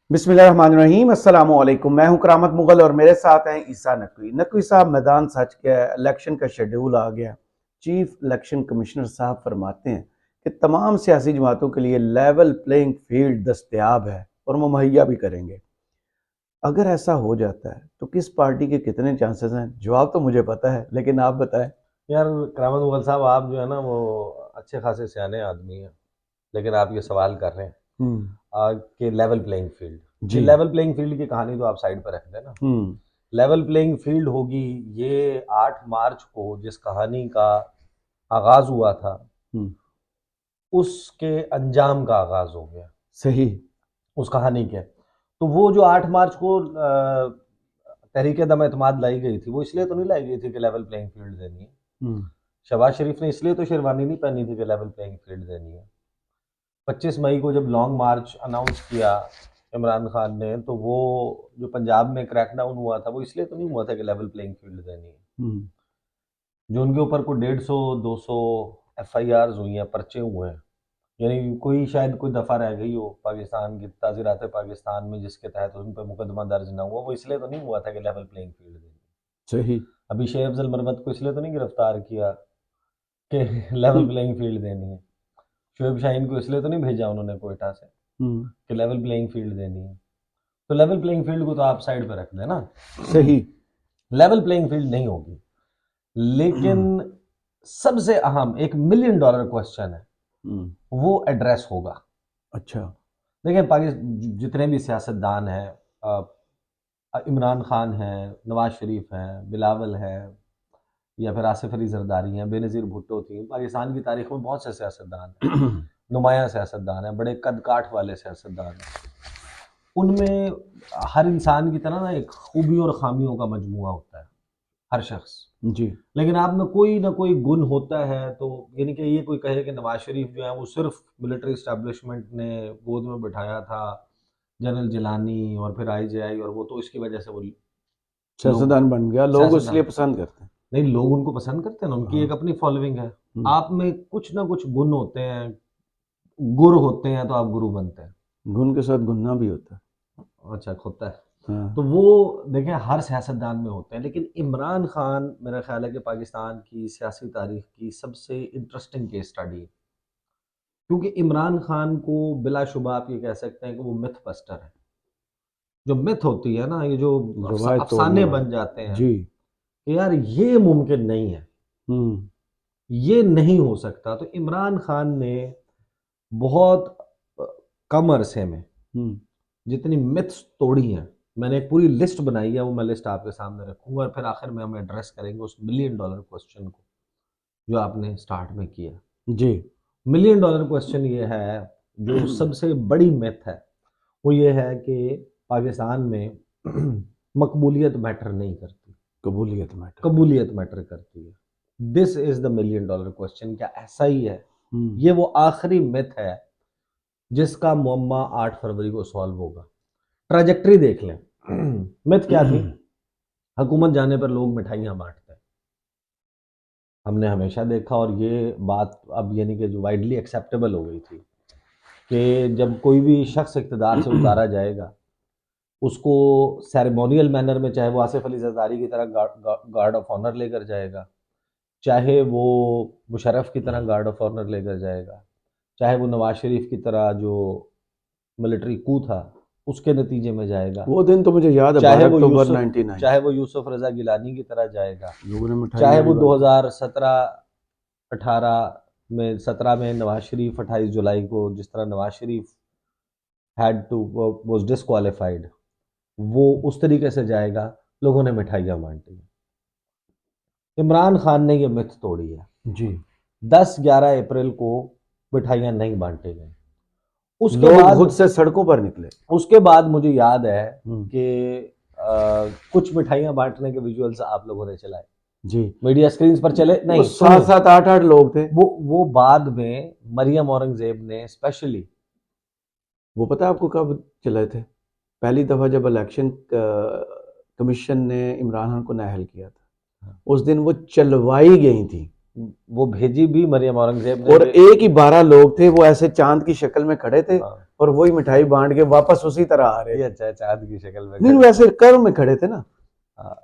बिस्मिल्लाहिर्रहमानिर्रहीम अस्सलाम वालेकुम। मैं हूं करामत मुगल और मेरे साथ हैं ईसा नकवी। नकवी साहब, मैदान सच के इलेक्शन का शेड्यूल आ गया। चीफ इलेक्शन कमिश्नर साहब फरमाते हैं कि तमाम सियासी जमातों के लिए लेवल प्लेइंग फील्ड दस्तयाब है और वो मुहैया भी करेंगे। अगर ऐसा हो जाता है तो किस पार्टी के कितने चांसेस हैं? जवाब तो मुझे पता है, लेकिन आप बताएं। यार करामत मुगल साहब, आप जो है ना वो अच्छे खासे सियाने आदमी हैं। लेकिन आप ये सवाल कर रहे हैं हम्म। कि लेवल प्लेइंग फील्ड, ये जी। लेवल प्लेइंग फील्ड की कहानी तो आप साइड पर रख देना। हम्म। लेवल प्लेइंग फील्ड होगी ये 8 मार्च को जिस कहानी का आगाज हुआ था, हम्म। उसके अंजाम का आगाज हो गया सही। उस कहानी के। तो वो जो 8 मार्च को तहरीक दम एतमाद लाई गई थी, वो इसलिए तो नहीं लाई गई थी कि लेवल प्लेइंग फील्ड देनी है। हम्म। शहबाज शरीफ ने इसलिए तो शेरवानी नहीं पहनी थी कि लेवल प्लेइंग फील्ड देनी है। 25 मई को जब लॉन्ग मार्च अनाउंस किया इमरान खान ने, तो वो जो पंजाब में क्रैकडाउन हुआ था वो इसलिए तो नहीं हुआ था कि लेवल प्लेइंग फील्ड देनी है। हम्म। जो उनके ऊपर कोई 150 200 FIRs हुई हैं, पर्चे हुए हैं, यानी कोई शायद कोई दफ़ा रह गई हो पाकिस्तान की ताज़ीरात पाकिस्तान में जिसके तहत उन पर मुकदमा दर्ज ना हुआ, वो इसलिए तो नहीं हुआ था कि लेवल प्लेइंग फील्ड देनी। सही। अभी शेख अफजल मरवत को इसलिए तो नहीं गिरफ्तार किया कि लेवल हम्म। प्लेइंग फील्ड देनी है। शुएब शाहीन को इसलिए तो नहीं भेजा उन्होंने कोयटा से हम्म। कि लेवल प्लेइंग फील्ड देनी है। तो लेवल प्लेइंग फील्ड को तो आप साइड पे रख देना। सही। लेवल प्लेइंग फील्ड नहीं होगी। लेकिन सबसे अहम एक $1 million क्वेश्चन है, हम्म। वो एड्रेस होगा। अच्छा। देखिए, पाकिस्तान जितने भी सियासतदान हैं, इमरान खान हैं, नवाज शरीफ हैं, बिलावल हैं, या फिर आसिफ अली जरदारी हैं, बेनज़ीर भुट्टो थी, पाकिस्तान की तारीख में बहुत से सियासतदान हैं, नुमाया सियासतदान हैं, बड़े कद काठ वाले सियासतदान हैं। उनमें हर इंसान की तरह ना एक खूबियों और खामियों का मजमुआ होता है, हर शख्स। जी। लेकिन आप में कोई ना कोई गुण होता है। तो यानी कि ये कोई कहे कि नवाज शरीफ जो है वो सिर्फ मिलिट्री इस्टेब्लिशमेंट ने गोद में बिठाया था, जनरल जिलानी और फिर IJI, और वो तो इसकी वजह से वो लोग सियासतदान बन गया, लोग इसलिए सियासतदान। पसंद करते हैं। नहीं, लोग उनको पसंद करते हैं ना, उनकी हाँ। एक अपनी फॉलोइंग है। हम्म। आप में कुछ ना कुछ गुण होते हैं, गुर होते हैं, तो आप गुरु बनते हैं। घुन के साथ घुनना भी होता है। अच्छा, होता है। हाँ। तो वो देखें, हर सियासतदान में होते हैं, लेकिन इमरान खान मेरा ख्याल है कि पाकिस्तान की सियासी तारीख की सबसे इंटरेस्टिंग केस स्टडी है। क्योंकि इमरान खान को बिलाशुबा आप ये कह सकते हैं कि वो मिथ बस्टर है। जो मिथ होती है ना, ये जो रवायत तोड़ने अफसाने बन जाते वाला। हैं जी। कि यार ये मुमकिन नहीं है, हम्म। ये नहीं हो सकता, तो इमरान खान ने बहुत अ, कम अरसे में हम्म। जितनी मिथ्स तोड़ी हैं, मैंने एक पूरी लिस्ट बनाई है, वो मैं लिस्ट आपके सामने रखूंगा, और फिर आखिर में हम एड्रेस करेंगे उस $1 million क्वेश्चन को जो आपने स्टार्ट में किया। जी। $1 million क्वेश्चन ये है, जो सबसे बड़ी मिथ है, वो ये है कि पाकिस्तान में मकबूलियत मैटर नहीं करती, कबूलियत मैटर करती। कबूलियत मैटर करती है। This is the $1 million question. क्या ऐसा ही है? हम्म। ये वो आखिरी मिथ है जिसका मुअम्मा 8 फरवरी को सॉल्व होगा। ट्राजेक्टरी देख लें। मिथ क्या थी? हुकूमत जाने पर लोग मिठाइयाँ बाँटते हैं। हमने हमेशा देखा, और ये बात अब यानी कि जो वाइडली एक्सेप्टेबल हो गई थी, कि जब कोई भी शख्स इक़्तिदार से उतारा जाएगा, उसको सेरेमोनियल मैनर में, चाहे वो आसिफ अली ज़रदारी की तरह गार्ड ऑफ ऑनर लेकर जाएगा, चाहे वो मुशर्रफ की तरह गार्ड ऑफ ऑनर लेकर जाएगा, चाहे वो नवाज शरीफ की तरह जो मिलिट्री कू था उसके नतीजे में जाएगा, वो दिन तो मुझे याद है, चाहे 12 वो अक्टूबर यूसुफ 99। चाहे वो यूसुफ रजा गिलानी की तरह जाएगा, लोगों ने चाहे मिठाइयाँ भी वो बांटी। 2017-18 में 17 में नवाज शरीफ 28 जुलाई को जिस तरह Nawaz Sharif had to was disqualified, वो उस तरीके से जाएगा। लोगों ने मिठाइयाँ बांटी। इमरान खान ने ये मिथ तोड़ी है। जी। 10-11 अप्रैल को मिठाइयाँ नहीं बांटी गई। उसके लोग बाद खुद से सड़कों पर निकले। उसके बाद मुझे याद है हम्म। कि कुछ मिठाइयाँ बांटने के विजुअल्स आप लोगों ने चलाए, जी। मीडिया स्क्रीन पर चले। वो नहीं, सात सुनिए, सात आठ आठ लोग थे। वो बाद में मरियम औरंगजेब ने स्पेशली। वो पता है आपको कब चलाए थे? पहली दफा जब इलेक्शन कमीशन ने इमरान खान को नाअहल किया था, उस दिन वो चलवाई गई थी। वो भेजी भी मरियम औरंगजेब ने और एक ही 12 लोग थे, वो ऐसे चांद की शक्ल में खड़े थे हाँ, और वही मिठाई बांट के वापस उसी तरह आ रहे ये थे। अच्छा है, चांद की शक्ल में नहीं, खड़े। वैसे कर्व में खड़े थे ना हाँ,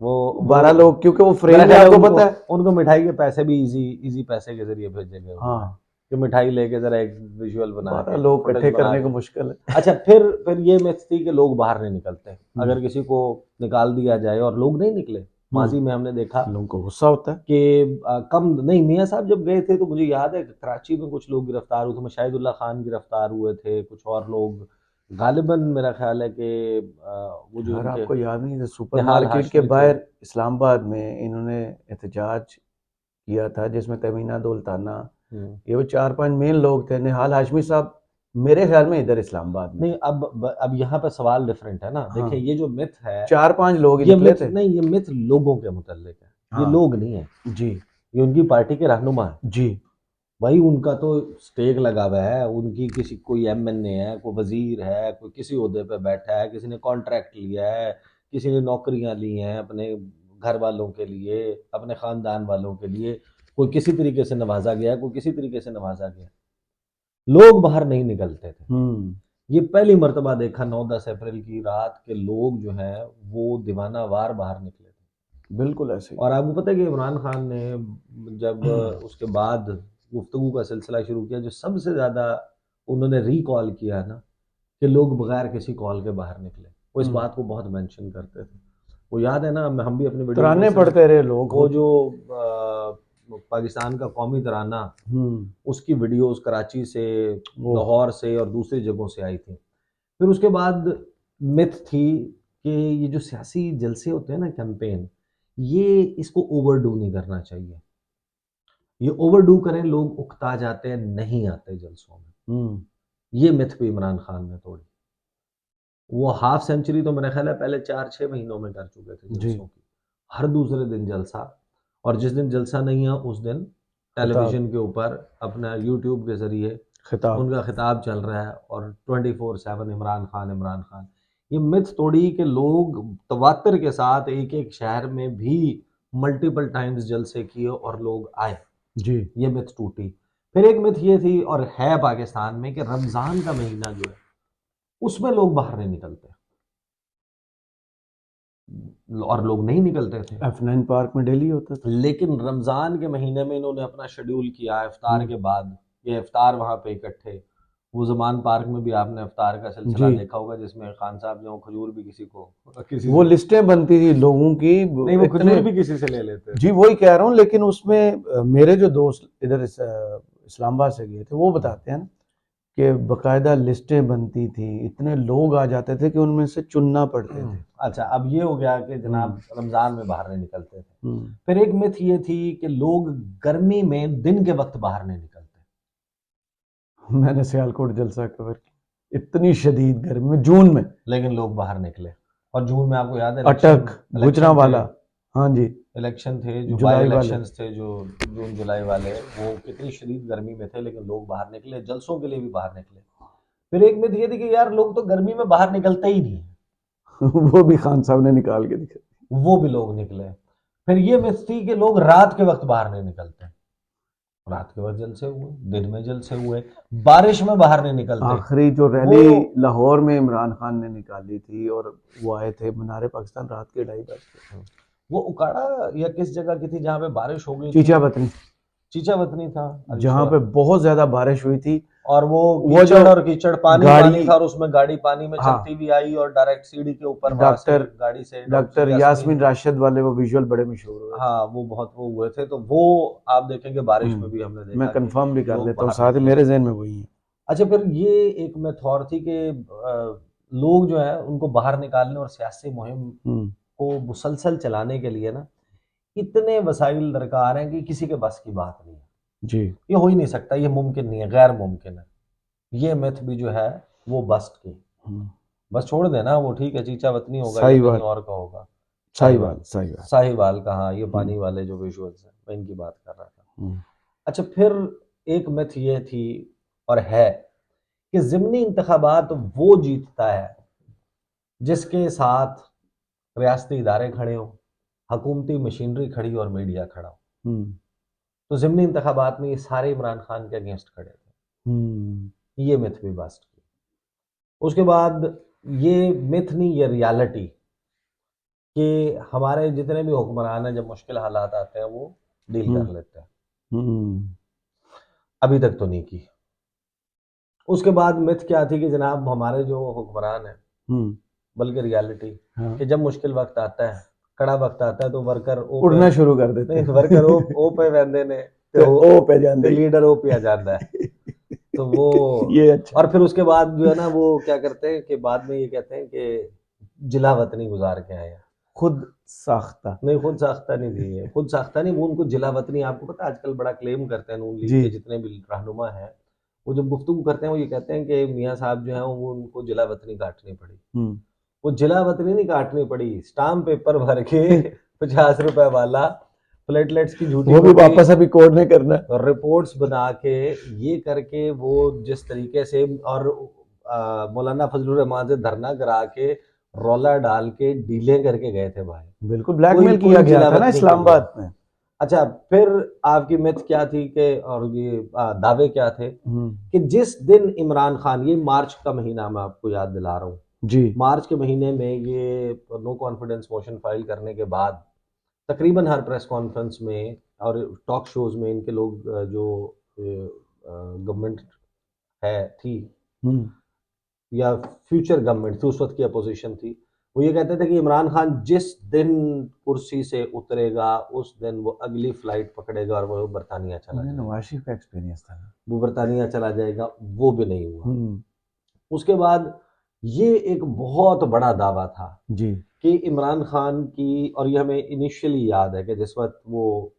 वो 12 लोग, क्योंकि वो मेरा फ्रेम में ख्याल है आपको उनको पता है। उनको मिठाई के पैसे भी इजी पैसे के जरिए भेजे गए होंगे हाँ, कि मिठाई लेके जरा एक विजुअल बना 12 के, लोग फुटेज इकट्ठे बना करने को के। मुश्किल है। अच्छा, फिर ये मिथ थी कि लोग बाहर नहीं निकलते, अगर किसी को निकाल दिया जाए, और लोग नहीं निकले। माजी में हमने देखा लोगों को गुस्सा होता है। कि कम नहीं, मियाँ साहब जब गए थे तो मुझे याद है कि कराची में कुछ लोग गिरफ्तार हुए थे, शाहिदुल्लाह खान गिरफ्तार हुए थे, कुछ और लोग गालिबन, मेरा ख्याल है कि वो जो यार इनके आपको याद नहीं था, सुपर निहाल मार्केट के हाशमी थे। बाहर इस्लामाबाद में इन्होंने एहतजाज किया था, जिसमें तमीना दौलताना, ये वो 4-5 मेन लोग थे, निहाल हाशमी साहब, मेरे ख्याल में इधर इस्लामाबाद में। नहीं, अब यहाँ पे सवाल डिफरेंट है ना। हाँ। देखिए, ये जो मिथ है, 4-5 लोग ही ये निकले मिथ थे। नहीं, ये मिथ लोगों के मुतल्लिक है। ये हाँ लोग नहीं है, जी ये उनकी पार्टी के रहनुमा है। जी। भाई उनका तो स्टेक लगा हुआ है, उनकी किसी, कोई एमएनए है, कोई वजीर है, कोई किसी ओहदे पे बैठा है, किसी ने कॉन्ट्रैक्ट लिया है, किसी ने नौकरियां ली हैं अपने घर वालों के लिए, अपने खानदान वालों के लिए, कोई किसी तरीके से नवाजा गया है, कोई किसी तरीके से नवाजा गया। लोग बाहर नहीं निकलते थे। ये पहली मर्तबा देखा 9-10 अप्रैल की रात के लोग जो है वो दीवाना वार बाहर निकले थे। बिल्कुल ऐसे ही। और आपको पता है कि इमरान खान ने जब उसके बाद गुफ्तगू का सिलसिला शुरू किया, जो सबसे ज़्यादा उन्होंने रिकॉल किया ना, कि लोग बगैर किसी कॉल के बाहर निकले, वो इस बात को बहुत मेंशन करते थे। वो याद है ना, हम भी अपने वीडियो तराने में पढ़ते रहे लोग वो खुद। जो पाकिस्तान का कौमी तराना, उसकी वीडियोस कराची से, वो लाहौर से और दूसरी जगहों से आई थी। फिर उसके बाद मिथ थी कि ये जो सियासी जलसे होते हैं ना, कैंपेन, ये इसको ओवरडू नहीं करना चाहिए। ये ओवरडू करें लोग उकता जाते हैं, नहीं आते जलसों में। ये मिथ भी इमरान खान ने तोड़ी। वो हाफ सेंचुरी तो मेरा ख्याल है पहले 4-6 महीनों में कर चुके थे जी। जलसों की। हर दूसरे दिन जलसा, और जिस दिन जलसा नहीं है उस दिन खिताब टेलीविजन के ऊपर अपना यूट्यूब के जरिए खिताब। उनका खिताब चल रहा है, और 24/7 इमरान खान, इमरान खान। ये मिथ तोड़ी कि लोग तवातर के साथ एक एक शहर में भी मल्टीपल टाइम्स जलसे किए और लोग आए। जी। ये मिथ टूटी। फिर एक मिथ ये थी, और है पाकिस्तान में, कि रमजान का महीना जो है उसमें लोग बाहर नहीं निकलते, और लोग नहीं निकलते थे। F9 पार्क में डेली होता था। लेकिन रमजान के महीने में इन्होंने अपना शेड्यूल किया, इफ्तार के बाद ये इफ्तार वहां पे इकट्ठे। वो जमान पार्क में भी आपने इफ्तार का सिलसिला जी। देखा होगा, जिसमें खान साहब जो खजूर भी किसी वो से, लिस्टें बनती थी लोगों की, नहीं, वो इतने। खजूर भी किसी से ले लेते जी थे। वही कह रहा हूँ, लेकिन उसमें मेरे जो दोस्त इधर इस्लामाबाद से गए थे वो बताते हैं ना कि बकायदा लिस्टें बनती थी, इतने लोग आ जाते थे कि उनमें से चुनना पड़ते थे। अच्छा, अब ये हो गया कि जनाब रमजान में बाहर नहीं निकलते थे। हम्म। फिर एक मिथ ये थी कि लोग गर्मी में दिन के वक्त बाहर नहीं निकलते। मैंने सियालकोट जलसा कवर किया, इतनी शदीद गर्मी में, जून में। लेकिन लोग बाहर निकले, और जून में आपको याद है अटक गुजरांवाला। हाँ जी। इलेक्शन थे, जो बाई जुलाई वाले। इलेक्शंस थे, जो जून जुलाई वाले, वो कितनी शदीद गर्मी में थे, लेकिन लोग बाहर निकले, जलसों के लिए भी बाहर निकले। फिर एक मिथ ये थी कि यार लोग तो गर्मी में बाहर निकलते ही नहीं है, वो भी खान साहब ने निकाल के दिखा। वो भी लोग निकले। फिर ये मिथ थी कि लोग रात के वक्त बाहर नहीं निकलते, रात के वक्त जलसे हुए, दिन में जलसे हुए, बारिश में बाहर नहीं निकलते। आखिरी जो रैली लाहौर में इमरान खान ने निकाली थी और वो आए थे मीनार पाकिस्तान रात के 2:30 बजे। वो उकाड़ा या किस जगह की थी जहाँ पे बारिश हो गई थी? चीचा वतनी। चीचा वतनी था, जहाँ पे बहुत ज्यादा बारिश हुई थी, और वो वो जो कीचड़, और कीचड़ पानी गाड़ी, पानी था, और उसमें गाड़ी पानी में हाँ, चलती भी आई, और डायरेक्ट सीढ़ी के ऊपर वहां से गाड़ी से डॉक्टर यास्मीन राशिद वाले वो विजुअल बड़े मशहूर हुए। हाँ, वो बहुत वो हुए थे। तो वो आप देखेंगे बारिश में भी हमने देखा, मैं कंफर्म भी कर लोग लेता हूँ, बाहर साथ ही निकले। मेरे जहन में वही है। अच्छा, फिर ये एक मेथ और थी कि लोग जो है उनको बाहर निकालने और सियासी मुहिम को मुसलसल चलाने के लिए ना इतने वसाइल दरकार हैं कि किसी के बस की बात नहीं है। जी। ये हो ही नहीं सकता, ये मुमकिन नहीं है, गैर मुमकिन है। ये मिथ भी जो है वो बस्ट की। बस छोड़ देना, वो ठीक है, चीचा वतनी होगा या कहीं और का होगा। साहिवाल साहिवाल का, हाँ, ये पानी वाले जो विजुअल्स हैं, मैं इनकी बात कर रहा था। अच्छा, फिर एक मिथ ये थी और है कि ज़िमनी इंतखाबात वो जीतता है जिसके साथ रियासती इदारे खड़े हों, हुकूमती मशीनरी खड़ी और मीडिया खड़ा हो। तो ज़िमनी इंतखाबात में ये सारे इमरान खान के अगेंस्ट खड़े थे। ये मिथ भी बस्ट की। उसके बाद ये मिथ नहीं, ये रियलिटी कि हमारे जितने भी हुक्मरान हैं जब मुश्किल हालात आते हैं वो डील कर लेते हैं। अभी तक तो नहीं की। उसके बाद मिथ क्या थी कि जनाब हमारे जो हुक्मरान हैं, बल्कि रियलिटी कि जब मुश्किल वक्त आता है, कड़ा वक्त आता है तो वर्कर उड़ना शुरू कर देते नहीं, वर्कर ओ पे वेंदे ने ते ओ पे जांदे लीडर ओ पे आ जाता है। तो वो ये अच्छा। और फिर उसके बाद जो है ना वो क्या करते हैं कि बाद में ये कहते हैं कि जिला वतनी गुजार के आए हैं। खुद साख्ता नहीं, खुद साख्ता नहीं थी ये, खुद साख्ता नहीं, वो उनको जिला वतनी, आपको पता है आजकल बड़ा क्लेम करते हैं नून लीग जी के जितने भी रहनुमा हैं, वो जब गुफ्तगू करते हैं वो ये कहते हैं कि मियाँ साहब जो है वो उनको जिला वतनी काटनी पड़ी। वो जिला वतनी नहीं काटनी पड़ी, स्टाम्प पेपर भर के 50 रुपए वाला प्लेटलेट्स की झूठी वो भी वापस अभी कोर्ट में करना है। और रिपोर्ट्स बना के ये करके वो जिस तरीके से और मौलाना फजलुर रहमान से धरना करा के रौला डाल के डीलें करके गए थे भाई। बिल्कुल ब्लैकमेल किया गया था ना इस्लामाबाद में। अच्छा, फिर आपकी मिथ क्या थी कि और ये दावे क्या थे कि जिस दिन इमरान खान, ये मार्च का महीना मैं आपको याद दिला रहा हूँ जी, मार्च के महीने में ये नो कॉन्फिडेंस मोशन फाइल करने के बाद तकरीबन हर प्रेस कॉन्फ्रेंस में और टॉक शोज में इनके लोग जो गवर्नमेंट है थी या फ्यूचर गवर्नमेंट थी, उस वक्त की अपोजिशन थी, वो ये कहते थे कि इमरान खान जिस दिन कुर्सी से उतरेगा उस दिन वो अगली फ्लाइट पकड़ेगा और वो बरतानिया चला जाएगा। नवाज शरीफ का एक्सपीरियंस था, वो बरतानिया चला जाएगा, वो भी नहीं हुआ। उसके बाद ये एक बहुत बड़ा दावा था जी कि इमरान खान की, और ये हमें इनिशियली याद है कि जिस वक्त वो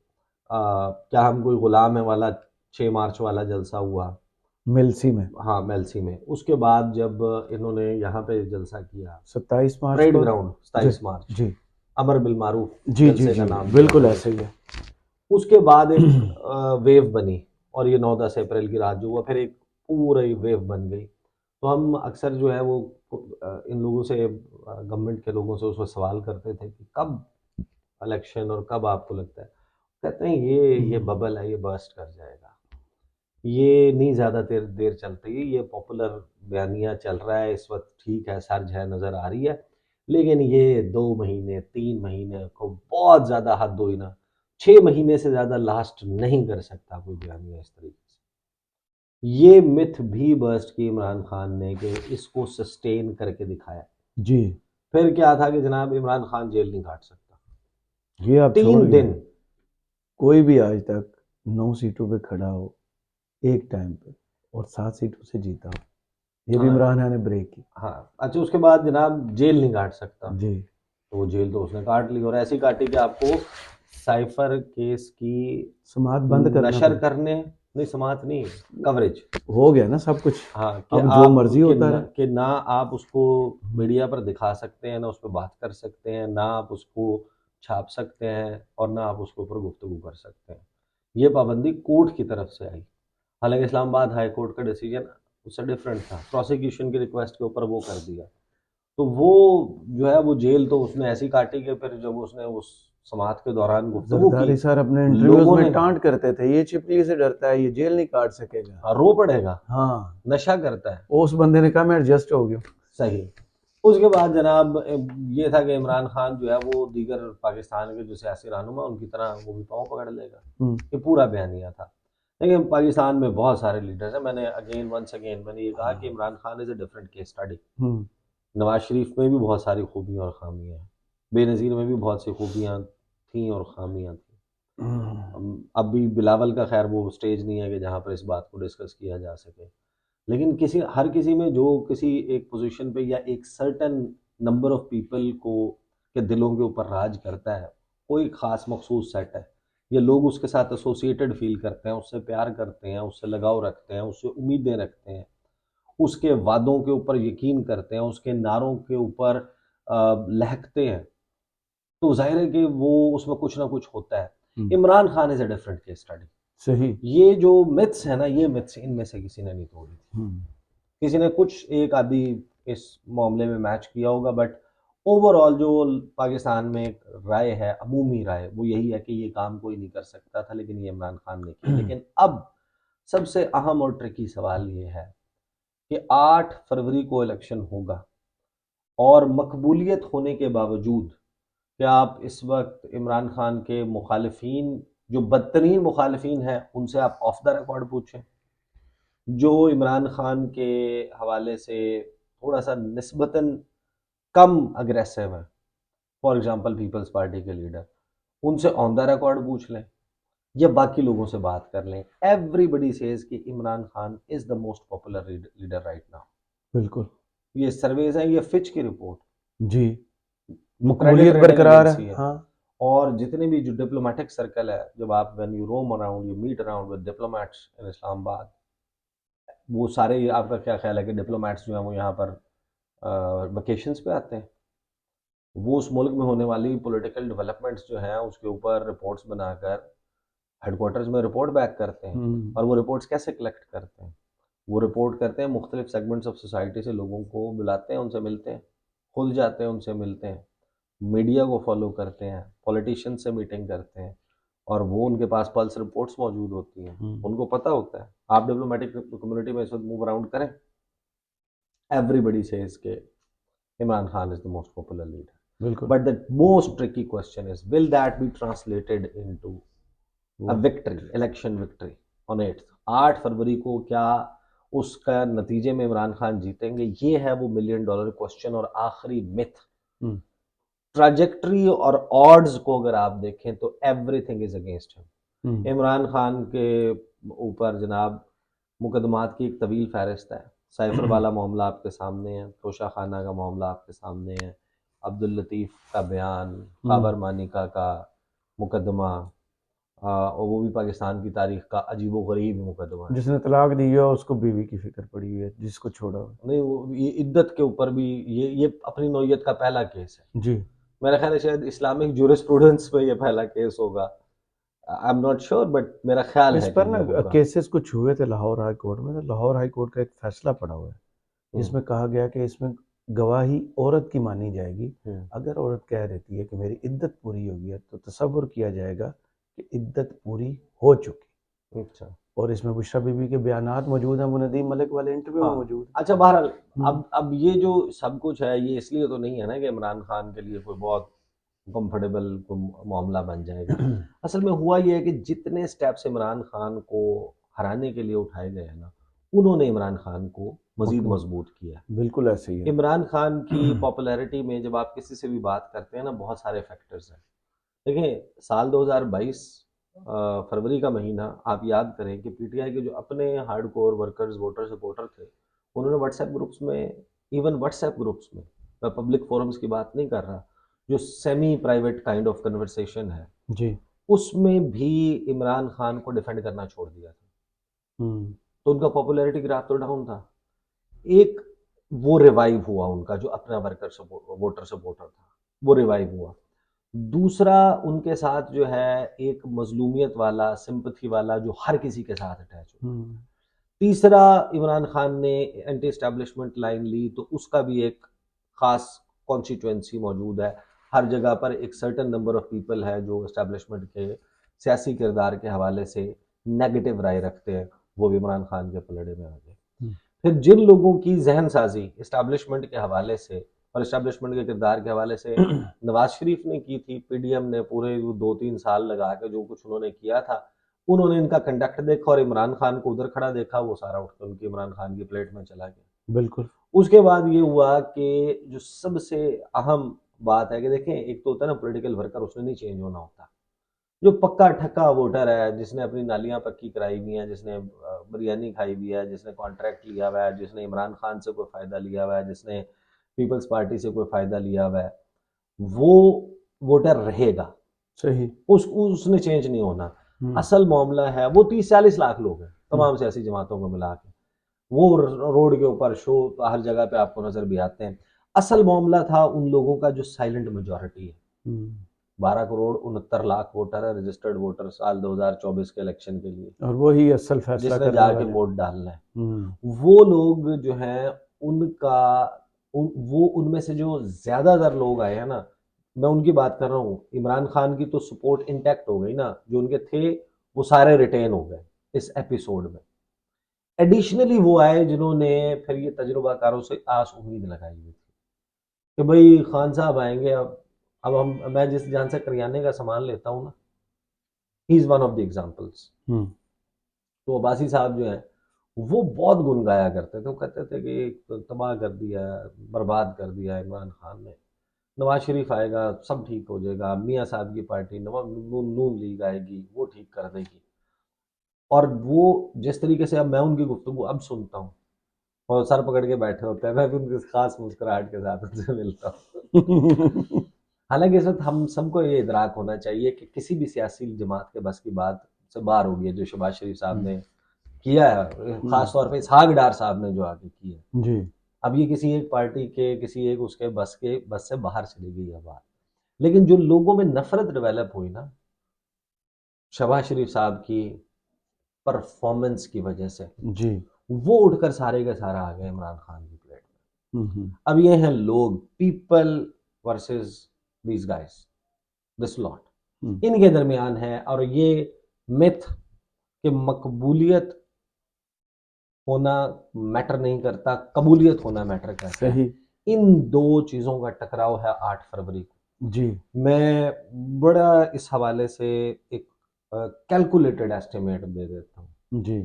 क्या हम कोई गुलाम है वाला 6 मार्च वाला जलसा हुआ मेलसी में, हाँ मेलसी में, उसके बाद जब इन्होंने यहाँ पे जलसा किया 27 मार्च परेड को, ग्राउंड 27 मार्च जी अमर बिल मारूफ जी जी जलसे जी का नाम बिल्कुल ऐसे ही है। उसके बाद एक वेव बनी और ये 9-10 अप्रैल की रात जो हुआ फिर एक पूरी वेव बन गई। तो हम अक्सर जो है वो इन लोगों से गवर्नमेंट के लोगों से उसको सवाल करते थे कि कब इलेक्शन और कब आपको लगता है, कहते हैं ये बबल है, ये बर्स्ट कर जाएगा, ये नहीं ज़्यादा देर देर चलती है, ये पॉपुलर बयानिया चल रहा है इस वक्त, ठीक है सर है नज़र आ रही है, लेकिन ये 2 महीने 3 महीने को बहुत ज़्यादा हद हुई ना, 6 महीने से ज़्यादा लास्ट नहीं कर सकता कोई बयानिया इस तरीके से। ये मिथ भी बर्स्ट की इमरान खान ने कि इसको सस्टेन करके दिखाया। जी फिर क्या था कि जनाब इमरान खान जेल नहीं काट सकता। ये आप छोड़ 3 दिन कोई भी आज तक 9 सीटों पे खड़ा हो एक टाइम पे और 7 सीटों से जीता हो, ये भी इमरान खान ने ब्रेक की। हाँ, अच्छा उसके बाद जनाब जेल नहीं काट सकता जी, तो वो जेल तो उसने काट ली और ऐसी काटी कि आपको साइफर केस की समात बंद करना नशर करने, नहीं समात नहीं, कवरेज हो गया ना सब कुछ। हाँ कि अब जो आप मर्जी होता है कि ना आप उसको मीडिया पर दिखा सकते हैं, ना उस पर बात कर सकते हैं, ना आप उसको छाप सकते हैं और ना आप उसके ऊपर गुफ्तगू कर सकते हैं। ये पाबंदी कोर्ट की तरफ से आई। हालांकि इस्लामाबाद हाई कोर्ट का डिसीजन उससे डिफरेंट था, प्रोसिक्यूशन की रिक्वेस्ट के ऊपर वो कर दिया। तो वो जो है वो जेल तो उसने ऐसी काटी कि फिर जब उसने उस समात के दौरान गुफ्तगू की, जरदारी सर अपने इंटरव्यूज लोगों में ने टांट करते थे, ये छिपकली से डरता है, ये जेल नहीं काट सकेगा, रो पड़ेगा, हाँ नशा करता है। उस बंदे ने कहा मैं एडजस्ट हो गया। सही। उसके बाद जनाब ये था कि इमरान खान जो है वो दीगर पाकिस्तान के जो सियासी रहनुमा उनकी तरह वो भी पाँव पकड़ लेगा, ये पूरा बयानिया था। लेकिन पाकिस्तान में बहुत सारे लीडर्स हैं, मैंने मैंने ये कहा कि Imran Khan is a different case study. Nawaz Sharif में भी बहुत सारी खूबियाँ और खामियाँ हैं, बेनज़ीर में भी बहुत सी खूबियाँ थी और खामियाँ थी। अब भी बिलावल का खैर वो स्टेज नहीं है कि जहाँ पर इस बात को डिस्कस किया जा सके, लेकिन हर किसी में जो किसी एक पोजीशन पे या एक सर्टन नंबर ऑफ पीपल को के दिलों के ऊपर राज करता है, कोई ख़ास मखसूस सेट है, ये लोग उसके साथ एसोसिएटेड फील करते हैं, उससे प्यार करते हैं, उससे लगाव रखते हैं, उससे उम्मीदें रखते हैं, उसके वादों के ऊपर यकीन करते हैं, उसके नारों के ऊपर लहकते हैं, तो जाहिर है कि वो उसमें कुछ ना कुछ होता है। Imran Khan is a different case study. सही, ये जो मिथ्स है ना, ये मिथ्स इनमें से किसी ने नहीं तोड़ी थी। किसी ने कुछ एक आदि इस मामले में मैच किया होगा, बट ओवरऑल जो पाकिस्तान में एक राय है, अमूमी राय, वो यही है कि ये काम कोई नहीं कर सकता था, लेकिन ये इमरान खान ने किया। लेकिन अब सबसे अहम और ट्रिकी सवाल ये है कि 8 फरवरी को इलेक्शन होगा और मकबूलियत होने के बावजूद क्या आप इस वक्त इमरान खान के मुखालिफिन, जो बदतरीन मुखालिफिन हैं, उनसे आप ऑफ द रिकॉर्ड पूछें, जो इमरान खान के हवाले से थोड़ा सा निस्बतन कम अग्रेसिव है, फॉर एग्जांपल पीपल्स पार्टी के लीडर, उनसे ऑन द रिकॉर्ड पूछ लें या बाकी लोगों से बात कर लें। एवरीबडी सेज कि Imran Khan is the most popular leader right now. बिल्कुल ये सर्वेज हैं, ये फिच की रिपोर्ट, जी, क्रेडिट मकबूलियत रेटिंग बरकरार एजेंसी है। है। हाँ और जितने भी जो डिप्लोमेटिक सर्कल है, जब आप when you roam around, you meet around with diplomats in Islamabad, वो सारे, आपका क्या ख्याल है कि डिप्लोमेट्स जो हैं वो यहाँ पर वेकेशंस पे आते हैं? वो उस मुल्क में होने वाली पॉलिटिकल डेवलपमेंट्स जो हैं उसके ऊपर रिपोर्ट्स बनाकर हेडक्वार्टर्स में रिपोर्ट बैक करते हैं। और वो रिपोर्ट्स कैसे कलेक्ट करते हैं? वो रिपोर्ट करते हैं, मुख्तलिफ सेगमेंट्स ऑफ सोसाइटी से लोगों को बुलाते हैं, उनसे मिलते हैं, खुद जाते हैं, उनसे मिलते हैं, मीडिया को फॉलो करते हैं, पॉलिटिशियन से मीटिंग करते हैं, और वो उनके पास पल्स रिपोर्ट्स मौजूद होती हैं, उनको पता होता है। आप डिप्लोमेटिक कम्युनिटी में इस वक्त मूव अराउंड करें, एवरीबडी सेज के Imran Khan is the most popular leader. बिल्कुल but the most tricky question is, will that be translated into a victory, election victory on 8 फरवरी को? क्या उसका नतीजे में इमरान खान जीतेंगे? ये है वो $1 मिलियन क्वेश्चन और आखिरी मिथ। ट्रैजेक्टरी और ऑड्स को अगर आप देखें तो everything is against him. Imran Khan के ऊपर जनाब मुकदमात की एक तवील फहरिस्त है। साइफर वाला मामला आपके सामने है, तोशा खाना का मामला आपके सामने है, अब्दुल लतीफ़ का बयान, खबर मानिका का मुकदमा, और वो भी पाकिस्तान की तारीख का अजीबो गरीब मुकदमा है। जिसने तलाक दी है उसको बीवी की फिक्र पड़ी हुई है, जिसको छोड़ा हुआ नहीं, वो ये इद्दत के ऊपर भी ये अपनी नौयत का पहला केस है। जी। मेरा ख्याल है शायद इस्लामिक जूरिस्प्रूडेंस में ये पहला केस होगा। I am not sure, but मेरा ख्याल इस है पर कि ना ये होगा। केसेस कुछ हुए थे लाहौर हाई कोर्ट में, तो लाहौर हाई कोर्ट का एक फैसला पड़ा हुआ है जिसमें कहा गया कि इसमें गवाही औरत की मानी जाएगी। अगर औरत कह देती है कि मेरी इद्दत पूरी हो गई है तो तसव्वुर किया जाएगा कि इद्दत पूरी हो चुकी। अच्छा, और इसमें बुशरा बीबी के बयानात मौजूद हैं, वो नदीम मलिक वाले इंटरव्यू में हाँ। मौजूद। अच्छा, बहरहाल अब ये जो सब कुछ है, ये इसलिए तो नहीं है ना कि इमरान खान के लिए कोई बहुत कंफर्टेबल मामला बन जाएगा। असल में हुआ ये है कि जितने स्टेप्स इमरान खान को हराने के लिए उठाए गए हैं ना, उन्होंने इमरान खान को मजीद मजबूत किया। बिल्कुल ऐसे ही है। इमरान खान की पॉपुलैरिटी में जब आप किसी से भी बात करते हैं ना, बहुत सारे फैक्टर्स हैं। देखें, साल 2022 फरवरी का महीना, आप याद करें कि पीटीआई के जो अपने हार्डकोर वर्कर्स, वोटर सपोर्टर थे, उन्होंने व्हाट्सएप ग्रुप्स में, इवन व्हाट्सएप ग्रुप्स में, मैं पब्लिक फोरम्स की बात नहीं कर रहा, जो semi private kind of conversation है जी, उसमें भी इमरान खान को डिफेंड करना छोड़ दिया था। तो उनका पॉपुलैरिटी ग्राफ तो डाउन था। एक वो रिवाइव हुआ, उनका जो अपना वर्कर सपोर्ट, वोटर सपोर्टर था, वो रिवाइव हुआ। दूसरा, उनके साथ जो है एक मजलूमियत वाला, सिंपथी वाला, जो हर किसी के साथ अटैच हो। तीसरा, इमरान खान ने एंटी एस्टैब्लिशमेंट लाइन ली, तो उसका भी एक खास कॉन्स्टिट्यूएंसी मौजूद है। हर जगह पर एक सर्टन नंबर ऑफ पीपल है जो एस्टैब्लिशमेंट के सियासी किरदार के हवाले से नेगेटिव राय रखते हैं, वो भी इमरान खान के पलड़े में आ गए। फिर जिन लोगों की जहन साजी इस्टेब्लिशमेंट के हवाले से और इस्टेब्लिशमेंट के किरदार के हवाले से नवाज शरीफ ने की थी, पीडीएम ने पूरे 2-3 साल लगा के जो कुछ उन्होंने किया था, उन्होंने इनका कंडक्ट देखा और इमरान खान को उधर खड़ा देखा, वो सारा उठ के उनकी इमरान खान की प्लेट में चला गया। बिल्कुल। उसके बाद ये हुआ कि जो सबसे अहम बात है कि देखें, एक तो होता है ना पॉलिटिकल वर्कर, उसने नहीं चेंज होना होता। जो पक्का ठक्का वोटर है, जिसने अपनी नालियां पक्की कराई हुई हैं, जिसने बिरयानी खाई हुई है, जिसने कॉन्ट्रैक्ट लिया हुआ है, जिसने इमरान खान से कोई फ़ायदा लिया हुआ है, जिसने पीपल्स पार्टी से कोई फ़ायदा लिया हुआ है, वो वोटर रहेगा। सही। उसने चेंज नहीं होना। असल मामला है, वो 30-40 लाख लोग हैं तमाम सियासी जमातों को मिला के, वो रोड के ऊपर शो हर जगह पे आपको नजर भी आते हैं। असल मामला था उन लोगों का जो साइलेंट मेजॉरिटी है। 12,69,00,000 वोटर है, रजिस्टर्ड वोटर साल 2024 के इलेक्शन के लिए, और वही असल फैसला जिसने करने जाके वाले। वोट डालना है। वो लोग जो हैं, उनका वो उनमें से जो ज्यादातर लोग आए हैं ना, मैं उनकी बात कर रहा हूँ। इमरान खान की तो सपोर्ट इंटैक्ट हो गई ना, जो उनके थे वो सारे रिटेन हो गए इस एपिसोड में। एडिशनली वो आए जिन्होंने फिर ये तजुर्बाकारों से आस उम्मीद लगाई हुई थी कि भाई खान साहब आएंगे। अब मैं जिस जान से करियाने का सामान लेता हूँ ना, he is one of the examples. तो अब्बासी साहब जो हैं वो बहुत गुन गाया करते थे। वो कहते थे कि तबाह कर दिया, बर्बाद कर दिया इमरान खान ने, नवाज शरीफ आएगा सब ठीक हो जाएगा, मियाँ साहब की पार्टी नून लीग आएगी वो ठीक कर देगी। और वो जिस तरीके से अब मैं उनकी गुफ्तगू अब सुनता हूँ और सर पकड़ के बैठे होते हैं, मैं भी उनकी खास मुस्कुराहट के साथ उनसे मिलता हूँ। हालांकि इस वक्त हम सबको ये इदराक होना चाहिए कि किसी भी सियासी जमात के बस की बात से बाहर हो गई है जो शहबाज शरीफ साहब ने किया है, खास तौर पे इसहाक डार साहब ने जो आगे की है जी। अब ये किसी एक पार्टी के किसी एक उसके बस से बाहर चली गई है बात। लेकिन जो लोगों में नफरत डेवलप हुई ना शहबाज शरीफ साहब की परफॉर्मेंस की वजह से, जी। वो उठकर सारे का सारा आ गया इमरान खान की प्लेट में। हम्म। अब ये हैं लोग, people versus these guys, this lot इनके दरमियान है। और ये मिथ कि मकबूलियत होना मैटर नहीं करता, कबूलियत होना मैटर करता है, इन दो चीजों का टकराव है 8 फरवरी को। जी। मैं बड़ा इस हवाले से एक कैलकुलेटेड एस्टिमेट दे देता हूँ। जी।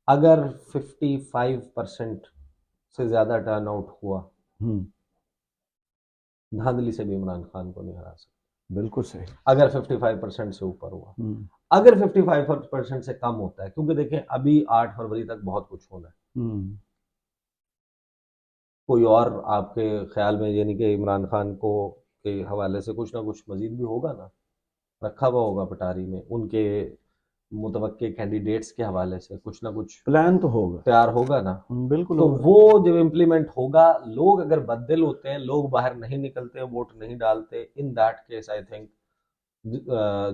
अगर 55% से ज्यादा टर्न आउट हुआ, धांधली से भी इमरान खान को नहीं हरा सकता। बिल्कुल सही। अगर 55% से ऊपर हुआ, अगर 55% से कम होता है, क्योंकि देखें अभी 8 फरवरी तक बहुत कुछ होना है। कोई और आपके ख्याल में यानी कि इमरान खान को के हवाले से कुछ ना कुछ मजीद भी होगा ना, रखा हुआ होगा पटारी में, उनके मुतवक्के कैंडिडेट्स के हवाले से कुछ ना कुछ प्लान तो होगा, तैयार होगा ना। बिल्कुल तो होगा। वो जब इम्प्लीमेंट होगा, लोग अगर बददिल होते हैं, लोग बाहर नहीं निकलते हैं, वोट नहीं डालते, in that case I think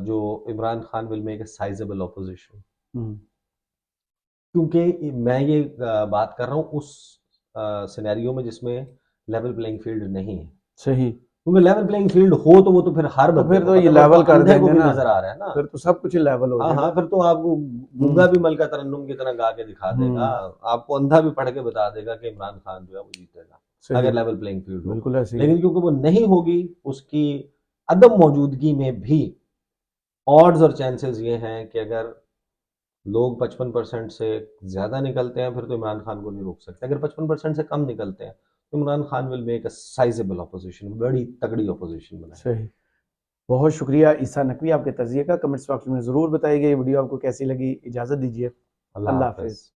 जो Imran Khan will make a sizeable opposition. क्योंकि मैं ये बात कर रहा हूँ उस सिनेरियो में जिसमें लेवल प्लेइंग फील्ड नहीं है। सही। क्योंकि लेवल प्लेइंग फील्ड हो तो वो तो फिर हर तो बंदे फिर को तो ये पता, लेवल कर अंधे को देंगे भी ना, नजर आ रहा है ना, फिर तो सब कुछ ही लेवल हो हाँ जाएगा। हाँ, फिर तो आपको गूंगा भी मलका तरन्नुम की तरह गा के दिखा देगा, आपको अंधा भी पढ़ के बता देगा कि इमरान खान जो है वो जीतेगा अगर लेवल प्लेइंग फील्ड हो। बिल्कुल ऐसे ही। लेकिन क्योंकि वो नहीं होगी, उसकी अदम मौजूदगी में भी ऑड्स और चांसेस ये हैं कि अगर लोग 55% से ज्यादा निकलते हैं, फिर तो इमरान खान को नहीं रोक सकते। अगर 55% से कम निकलते हैं तो Imran Khan will make a sizeable opposition, बड़ी तगड़ी ऑपोजिशन बनाए। सही। बहुत शुक्रिया ईसा नकवी आपके तजिए का। कमेंट्स बॉक्स में ज़रूर बताइएगा ये वीडियो आपको कैसी लगी। इजाज़त दीजिए। अल्लाह हाफिज़।